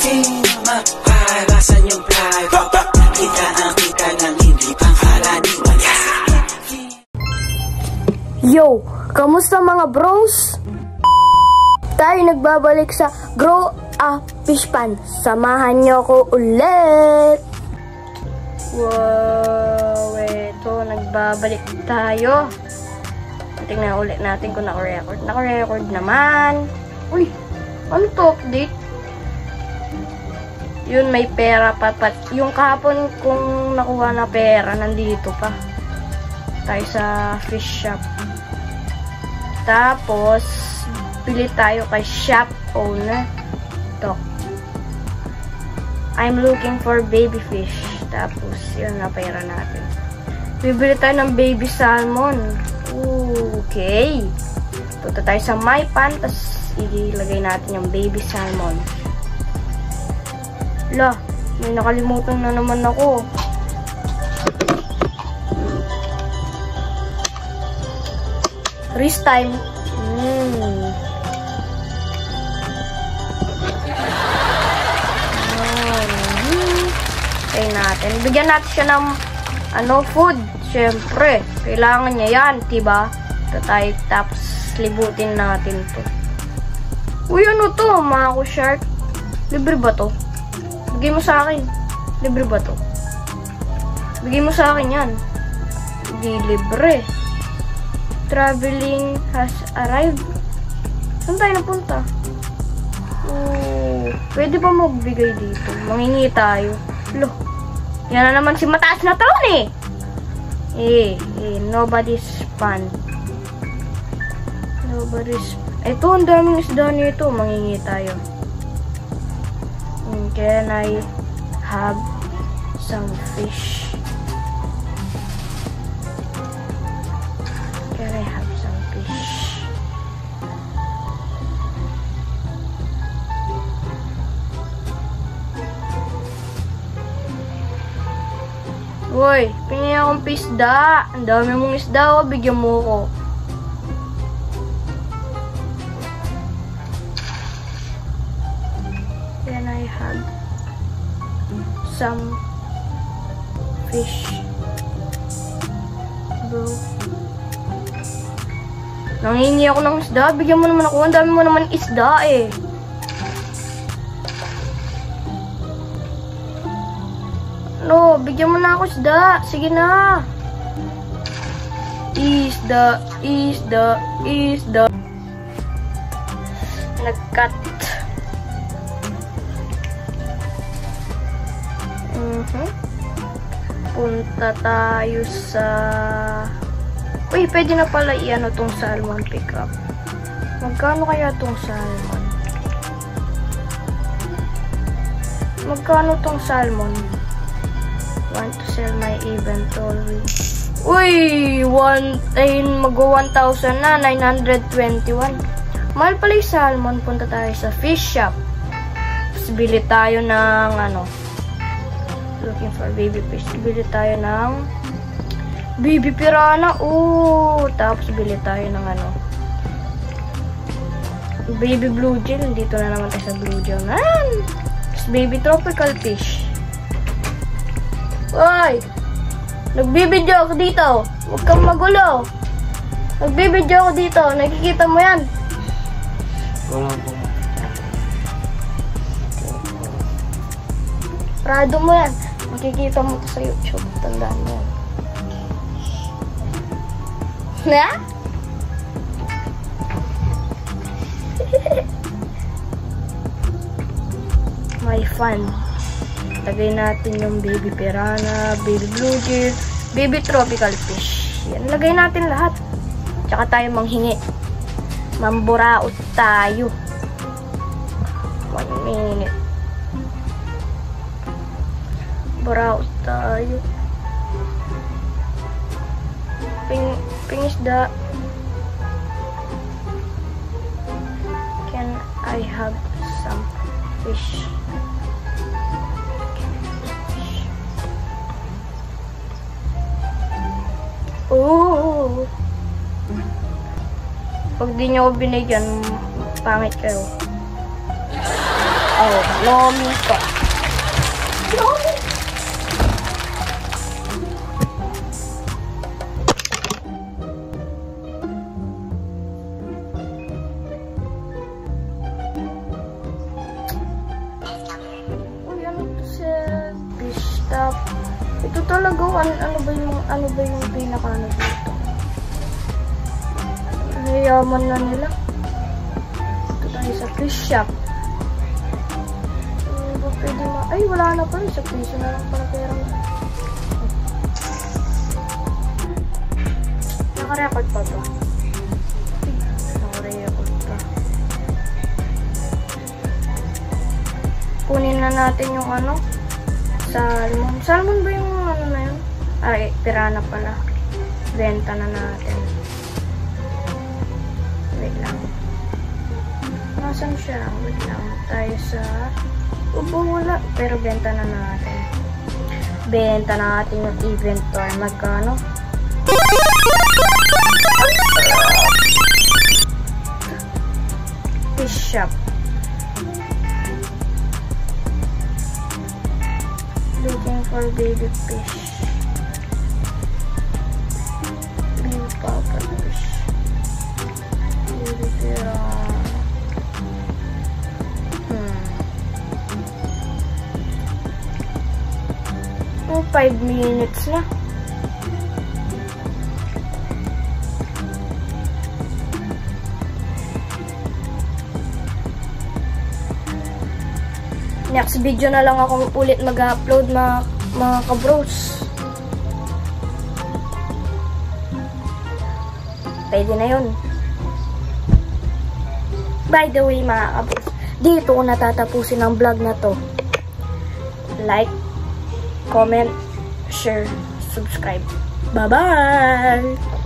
Maharasan yung fly. Kita ang kita ng hindi pangkaraniwan. Yo, kamusta mga bros? Tayo nagbabalik sa Grow a Fish Pan. Samahan nyo ko ulit. Wow, eto, nagbabalik tayo. Tingnan ulit natin kung naka-record. Naka-record naman. Uy, ano to update? Yun, may pera pa. Yung kahapon kung nakuha na pera, nandito pa. Tayo sa fish shop. Tapos, pili tayo kay shop owner. Ito. I'm looking for baby fish. Tapos, yun na pera natin. Bibili tayo ng baby salmon. Okay. Punta tayo sa my pan. Tapos, ilagay natin yung baby salmon. Lah, may nakalimutan na naman ako. Freeze time. Okay natin. Bigyan natin siya ng food. Siyempre, kailangan niya yan, diba? Tapos libutin natin to. Uy, ano to? Mako shark. Libre ba to? Bigay mo sa akin. Libre ba to? Bigay mo sa akin yan. Hindi libre. Traveling has arrived. Saan tayo napunta? Pwede ba magbigay dito? Mangingi tayo. Lo, yan na naman si mataas na taon eh. Nobody's fun. Nobody's... Ito, ang daming isda nito. Mangingi tayo. Can I have some fish? Can I have some fish? Uy, pingi akong isda. Ang dami mong isda, bigyan mo ko. Can I have some fish? Bro. Nangingi ako ng isda. Bigyan mo naman ako. Ang dami mo naman isda eh. No, bigyan mo na ako isda. Sige na. Isda, isda, isda. Nag-cut. Punta tayo sa... Uy, pwede na pala i-ano tong salmon pickup. Magkano kaya tong salmon? Magkano tong salmon? Want to sell my inventory. Uy! Mag-1,000 na. 921. Mahal pala yung salmon. Punta tayo sa fish shop. Tapos bili tayo ng looking for baby fish. Bili tayo ng baby piranha. Tapos bili tayo ng baby blue gill. Dito na naman tayo sa blue gill. Tapos baby tropical fish. Uy! Nagbibidyo ako dito. Huwag kang magulo. Nagbibidyo ako dito. Nakikita mo yan? Wala po. Prado mo yan. Makikita mo to sa YouTube. Tandaan mo yan. Na? My fun. Lagay natin yung baby piranha, baby blue gill, baby tropical fish. Yan, lagay natin lahat. Tsaka tayo manghingi. Mamburaot tayo. 1 minute. Buraot tayo. Pingisda. Can I have some fish? Pag di nyo ako binigyan, pangit kayo. Oh, Lomi pa. Lomi. Uy, ano to sa fish stop? Ito talaga, ano ba yung pinaka-ano dito? Yaman na nila. Ito tayo sa fish shop. Ba pwede ay, wala na pala. Sa piso na lang para pera. Naka-record pa to. Naka-record pa. Kunin na natin yung ano. Salmon. Salmon ba yung ano na yun? Ay, pirana pala. Benta na natin. Wait lang. Nasaan siya? Wait lang. Tayo sa... Ubo, wala. Pero benta na natin. Benta natin yung inventory. Magkano? Fish shop. Looking for baby fish. Baby papa fish. Baby pira. 5 minutes na. Next video na lang ako ulit mag-upload mga kabros. Pwede na yun. By the way mga kabros, dito ko natatapusin ang vlog na to. Like, comment, share, subscribe. Bye-bye!